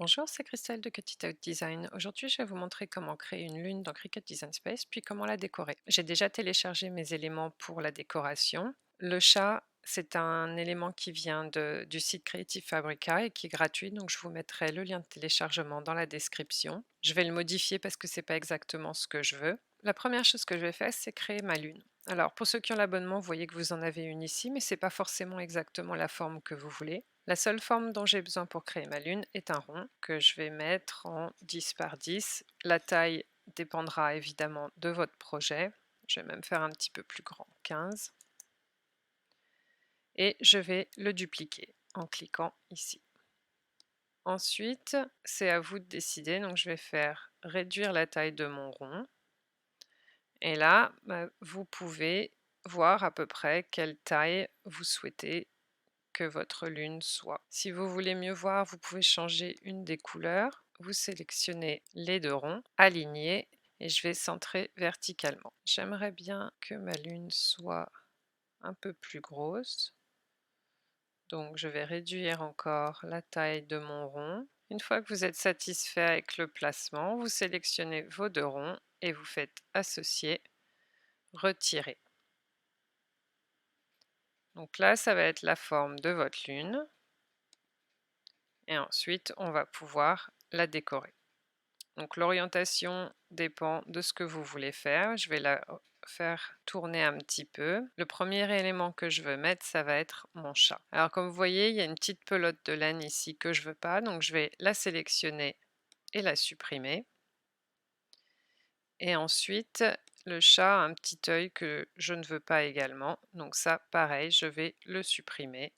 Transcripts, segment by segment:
Bonjour, c'est Christelle de Cut It Out Design. Aujourd'hui, je vais vous montrer comment créer une lune dans Cricut Design Space, puis comment la décorer. J'ai déjà téléchargé mes éléments pour la décoration. Le chat, c'est un élément qui vient du site Creative Fabrica et qui est gratuit, donc je vous mettrai le lien de téléchargement dans la description. Je vais le modifier parce que c'est pas exactement ce que je veux. La première chose que je vais faire, c'est créer ma lune. Alors, pour ceux qui ont l'abonnement, vous voyez que vous en avez une ici, mais c'est pas forcément exactement la forme que vous voulez. La seule forme dont j'ai besoin pour créer ma lune est un rond que je vais mettre en 10 par 10. La taille dépendra évidemment de votre projet. Je vais même faire un petit peu plus grand, 15. Et je vais le dupliquer en cliquant ici. Ensuite, c'est à vous de décider. Donc je vais faire réduire la taille de mon rond. Et là, vous pouvez voir à peu près quelle taille vous souhaitez que votre lune soit. Si vous voulez mieux voir, vous pouvez changer une des couleurs. Vous sélectionnez les deux ronds, alignés, et je vais centrer verticalement. J'aimerais bien que ma lune soit un peu plus grosse. Donc je vais réduire encore la taille de mon rond. Une fois que vous êtes satisfait avec le placement, vous sélectionnez vos deux ronds et vous faites associer, retirer. Donc là, ça va être la forme de votre lune. Et ensuite, on va pouvoir la décorer. Donc l'orientation dépend de ce que vous voulez faire. Je vais la faire tourner un petit peu. Le premier élément que je veux mettre, ça va être mon chat. Alors comme vous voyez, il y a une petite pelote de laine ici que je veux pas, donc je vais la sélectionner et la supprimer. Et ensuite, le chat a un petit œil que je ne veux pas également, donc ça, pareil, je vais le supprimer.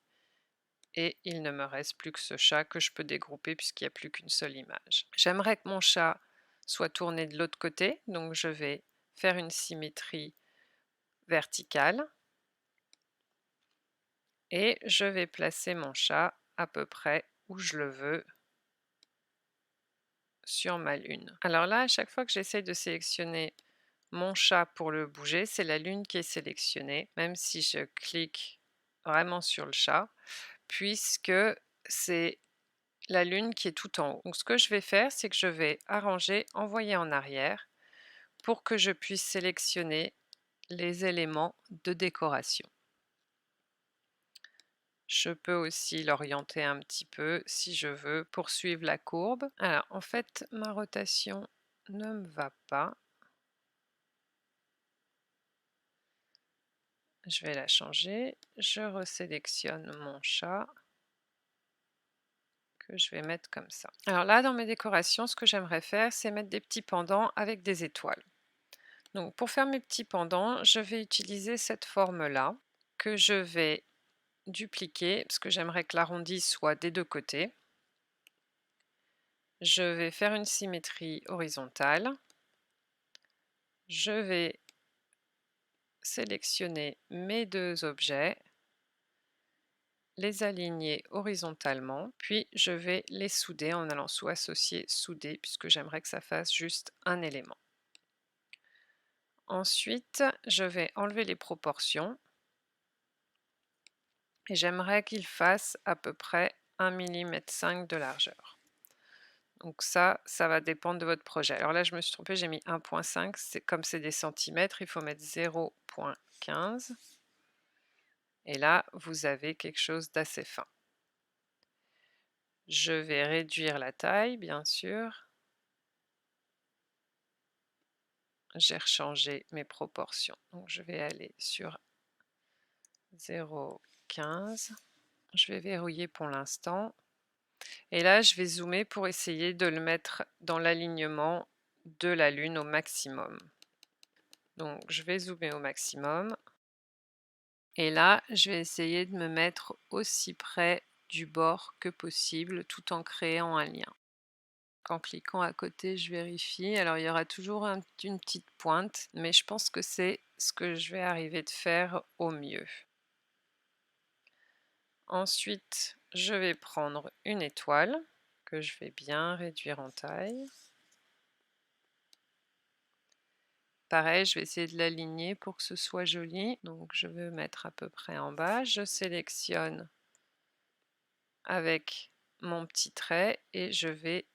Et il ne me reste plus que ce chat que je peux dégrouper puisqu'il n'y a plus qu'une seule image. J'aimerais que mon chat soit tourné de l'autre côté, donc je vais faire une symétrie verticale et je vais placer mon chat à peu près où je le veux sur ma lune. Alors là, à chaque fois que j'essaie de sélectionner mon chat pour le bouger, c'est la lune qui est sélectionnée, même si je clique vraiment sur le chat, puisque c'est la lune qui est tout en haut. Donc ce que je vais faire, c'est que je vais arranger, envoyer en arrière pour que je puisse sélectionner les éléments de décoration. Je peux aussi l'orienter un petit peu si je veux poursuivre la courbe. Alors en fait, ma rotation ne me va pas. Je vais la changer. Je resélectionne mon chat que je vais mettre comme ça. Alors là, dans mes décorations, ce que j'aimerais faire, c'est mettre des petits pendants avec des étoiles. Donc pour faire mes petits pendants, je vais utiliser cette forme-là que je vais dupliquer parce que j'aimerais que l'arrondi soit des deux côtés. Je vais faire une symétrie horizontale. Je vais sélectionner mes deux objets, les aligner horizontalement, puis je vais les souder en allant sous associer, souder, puisque j'aimerais que ça fasse juste un élément. Ensuite, je vais enlever les proportions et j'aimerais qu'il fasse à peu près 1,5 mm de largeur. Donc ça va dépendre de votre projet. Alors là, je me suis trompée, j'ai mis 1,5, comme c'est des centimètres, il faut mettre 0,15. Et là, vous avez quelque chose d'assez fin. Je vais réduire la taille, bien sûr. J'ai rechangé mes proportions. Donc je vais aller sur 0,15. Je vais verrouiller pour l'instant. Et là, je vais zoomer pour essayer de le mettre dans l'alignement de la lune au maximum. Donc je vais zoomer au maximum. Et là, je vais essayer de me mettre aussi près du bord que possible tout en créant un lien. En cliquant à côté, je vérifie. Alors il y aura toujours une petite pointe, mais je pense que c'est ce que je vais arriver de faire au mieux. Ensuite, je vais prendre une étoile que je vais bien réduire en taille. Pareil, je vais essayer de l'aligner pour que ce soit joli. Donc je vais mettre à peu près en bas. Je sélectionne avec mon petit trait et je vais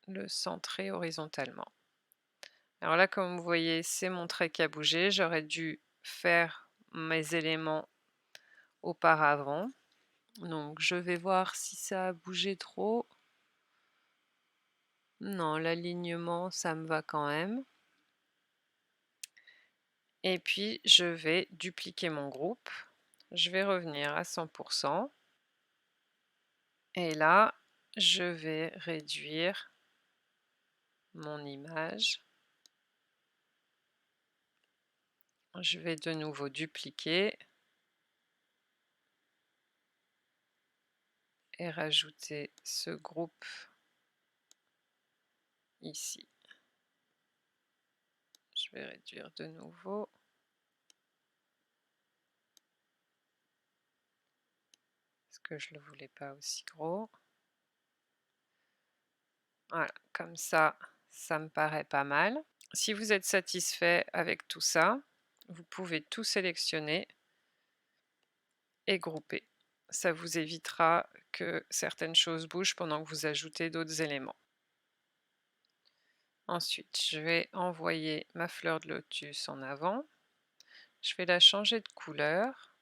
le centrer horizontalement. Alors là, comme vous voyez, c'est mon trait qui a bougé. J'aurais dû faire mes éléments auparavant. Donc je vais voir si ça a bougé trop. Non, l'alignement, ça me va quand même. Et puis je vais dupliquer mon groupe. Je vais revenir à 100%. Et là, je vais réduire mon image. Je vais de nouveau dupliquer et rajouter ce groupe ici. Je vais réduire de nouveau. Parce que je ne le voulais pas aussi gros. Voilà, comme ça me paraît pas mal. Si vous êtes satisfait avec tout ça, vous pouvez tout sélectionner et grouper. Ça vous évitera que certaines choses bougent pendant que vous ajoutez d'autres éléments. Ensuite, je vais envoyer ma fleur de lotus en avant. Je vais la changer de couleur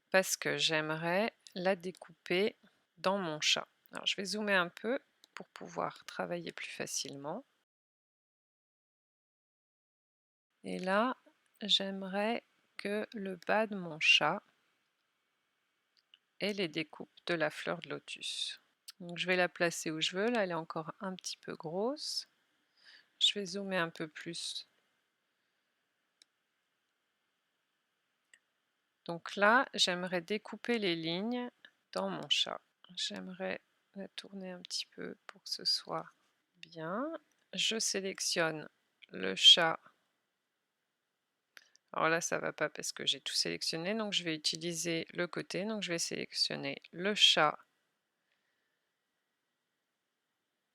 parce que j'aimerais la découper dans mon chat. Alors, je vais zoomer un peu pour pouvoir travailler plus facilement. Et là, j'aimerais que le bas de mon chat ait les découpes de la fleur de lotus. Donc, je vais la placer où je veux. Là, elle est encore un petit peu grosse. Je vais zoomer un peu plus. Donc là, j'aimerais découper les lignes dans mon chat. J'aimerais la tourner un petit peu pour que ce soit bien. Je sélectionne le chat. Alors là, ça ne va pas parce que j'ai tout sélectionné, donc je vais utiliser le côté. Donc je vais sélectionner le chat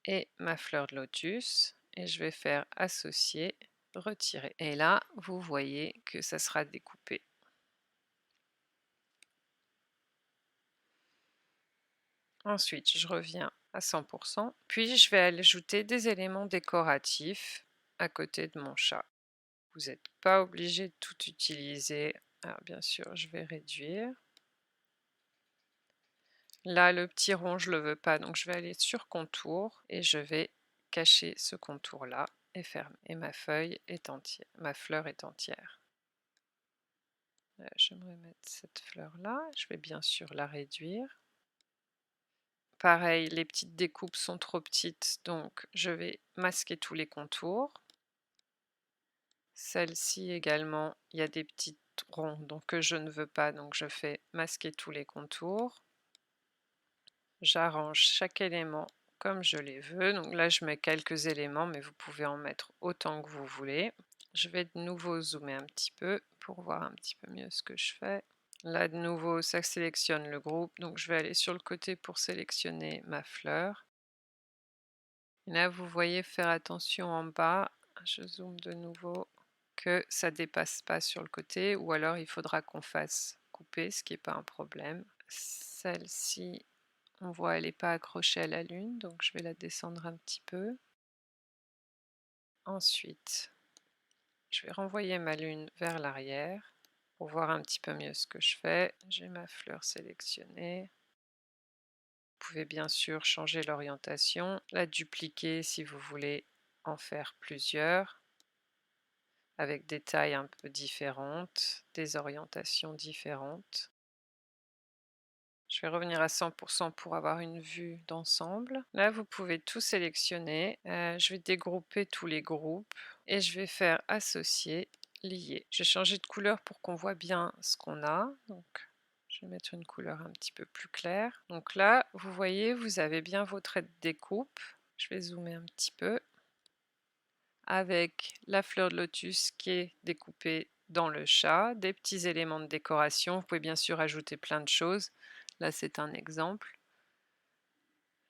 et ma fleur de lotus et je vais faire associer, retirer. Et là, vous voyez que ça sera découpé. Ensuite, je reviens à 100%, puis je vais ajouter des éléments décoratifs à côté de mon chat. Vous n'êtes pas obligé de tout utiliser. Alors bien sûr, je vais réduire. Là, le petit rond, je ne le veux pas, donc je vais aller sur contour et je vais cacher ce contour-là et fermer. Et ma feuille est entière, ma fleur est entière. J'aimerais mettre cette fleur-là. Je vais bien sûr la réduire. Pareil, les petites découpes sont trop petites, donc je vais masquer tous les contours. Celle-ci également, il y a des petits ronds donc que je ne veux pas, donc je fais masquer tous les contours. J'arrange chaque élément comme je les veux. Donc là, je mets quelques éléments, mais vous pouvez en mettre autant que vous voulez. Je vais de nouveau zoomer un petit peu pour voir un petit peu mieux ce que je fais. Là, de nouveau, ça sélectionne le groupe. Donc, je vais aller sur le côté pour sélectionner ma fleur. Et là, vous voyez faire attention en bas. Je zoome de nouveau que ça ne dépasse pas sur le côté ou alors il faudra qu'on fasse couper, ce qui n'est pas un problème. Celle-ci, on voit elle n'est pas accrochée à la lune, donc je vais la descendre un petit peu. Ensuite, je vais renvoyer ma lune vers l'arrière pour voir un petit peu mieux ce que je fais. J'ai ma fleur sélectionnée. Vous pouvez bien sûr changer l'orientation, la dupliquer si vous voulez en faire plusieurs, avec des tailles un peu différentes, des orientations différentes. Je vais revenir à 100% pour avoir une vue d'ensemble. Là, vous pouvez tout sélectionner. Je vais dégrouper tous les groupes et je vais faire associer, lier. Je vais changer de couleur pour qu'on voit bien ce qu'on a. Donc, je vais mettre une couleur un petit peu plus claire. Donc là, vous voyez, vous avez bien vos traits de découpe. Je vais zoomer un petit peu. Avec la fleur de lotus qui est découpée dans le chat, des petits éléments de décoration. Vous pouvez bien sûr ajouter plein de choses. Là, c'est un exemple.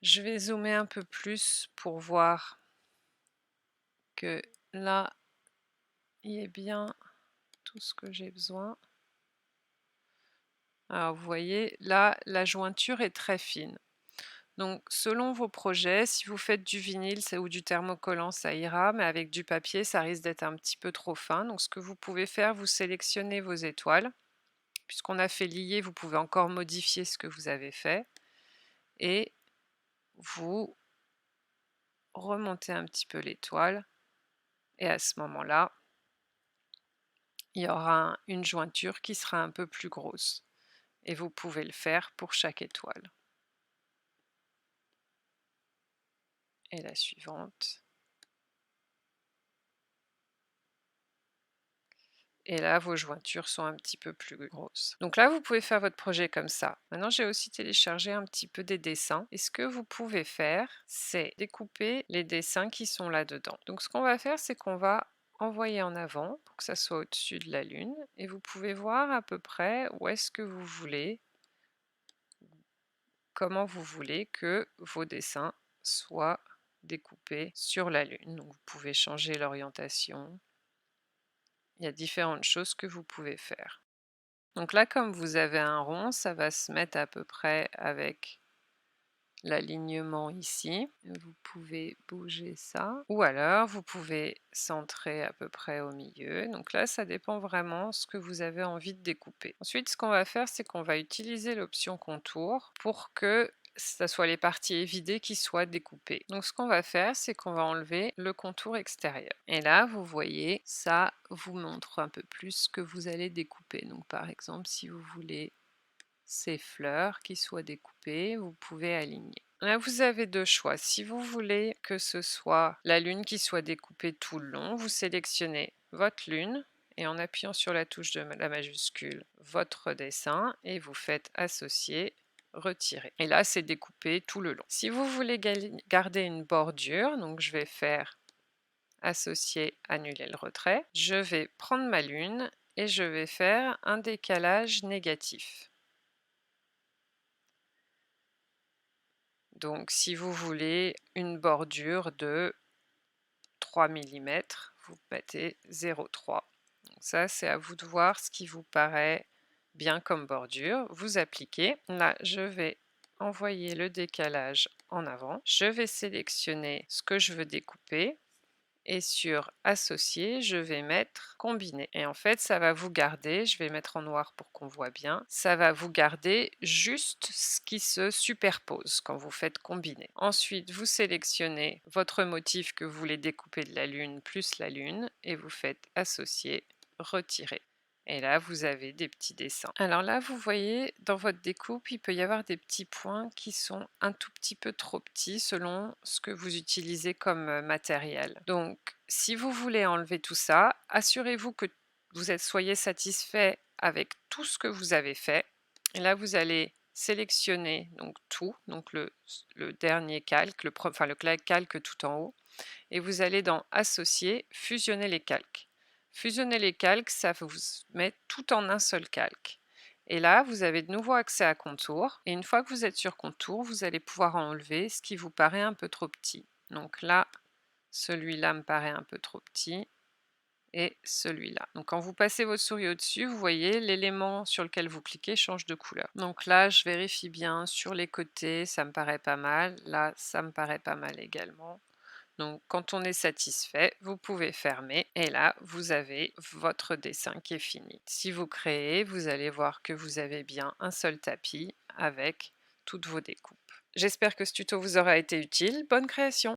Je vais zoomer un peu plus pour voir que là, il y a bien tout ce que j'ai besoin. Alors, vous voyez, là, la jointure est très fine. Donc selon vos projets, si vous faites du vinyle ou du thermocollant, ça ira, mais avec du papier, ça risque d'être un petit peu trop fin. Donc ce que vous pouvez faire, vous sélectionnez vos étoiles. Puisqu'on a fait lier, vous pouvez encore modifier ce que vous avez fait. Et vous remontez un petit peu l'étoile. Et à ce moment-là, il y aura une jointure qui sera un peu plus grosse. Et vous pouvez le faire pour chaque étoile. Et la suivante. Et là, vos jointures sont un petit peu plus grosses. Donc là, vous pouvez faire votre projet comme ça. Maintenant, j'ai aussi téléchargé un petit peu des dessins. Et ce que vous pouvez faire, c'est découper les dessins qui sont là-dedans. Donc ce qu'on va faire, c'est qu'on va envoyer en avant pour que ça soit au-dessus de la Lune. Et vous pouvez voir à peu près où est-ce que vous voulez, comment vous voulez que vos dessins soient découpés sur la Lune. Donc vous pouvez changer l'orientation. Il y a différentes choses que vous pouvez faire. Donc là, comme vous avez un rond, ça va se mettre à peu près avec l'alignement ici. Vous pouvez bouger ça. Ou alors, vous pouvez centrer à peu près au milieu. Donc là, ça dépend vraiment ce que vous avez envie de découper. Ensuite, ce qu'on va faire, c'est qu'on va utiliser l'option contour pour que ce soit les parties évidées qui soient découpées. Donc ce qu'on va faire, c'est qu'on va enlever le contour extérieur. Et là, vous voyez, ça vous montre un peu plus ce que vous allez découper. Donc par exemple, si vous voulez ces fleurs qui soient découpées, vous pouvez aligner. Là, vous avez deux choix. Si vous voulez que ce soit la lune qui soit découpée tout le long, vous sélectionnez votre lune et en appuyant sur la touche de la majuscule, votre dessin et vous faites associer, retirer. Et là, c'est découpé tout le long. Si vous voulez garder une bordure, donc je vais faire associer, annuler le retrait, je vais prendre ma lune et je vais faire un décalage négatif. Donc si vous voulez une bordure de 3 mm, vous mettez 0,3. Donc ça, c'est à vous de voir ce qui vous paraît bien comme bordure. Vous appliquez. Là, je vais envoyer le décalage en avant. Je vais sélectionner ce que je veux découper. Et sur associer, je vais mettre combiner. Et en fait, ça va vous garder, je vais mettre en noir pour qu'on voit bien, ça va vous garder juste ce qui se superpose quand vous faites combiner. Ensuite, vous sélectionnez votre motif que vous voulez découper de la lune plus la lune et vous faites associer, retirer. Et là, vous avez des petits dessins. Alors là, vous voyez, dans votre découpe, il peut y avoir des petits points qui sont un tout petit peu trop petits selon ce que vous utilisez comme matériel. Donc, si vous voulez enlever tout ça, assurez-vous que soyez satisfait avec tout ce que vous avez fait. Et là, vous allez sélectionner donc tout, donc le dernier calque, le calque tout en haut, et vous allez dans Associer, fusionner les calques. Fusionner les calques, ça vous met tout en un seul calque. Et là, vous avez de nouveau accès à contour. Et une fois que vous êtes sur contour, vous allez pouvoir enlever ce qui vous paraît un peu trop petit. Donc là, celui-là me paraît un peu trop petit. Et celui-là. Donc quand vous passez votre souris au-dessus, vous voyez l'élément sur lequel vous cliquez change de couleur. Donc là, je vérifie bien sur les côtés, ça me paraît pas mal. Là, ça me paraît pas mal également. Donc quand on est satisfait, vous pouvez fermer et là, vous avez votre dessin qui est fini. Si vous créez, vous allez voir que vous avez bien un seul tapis avec toutes vos découpes. J'espère que ce tuto vous aura été utile. Bonne création!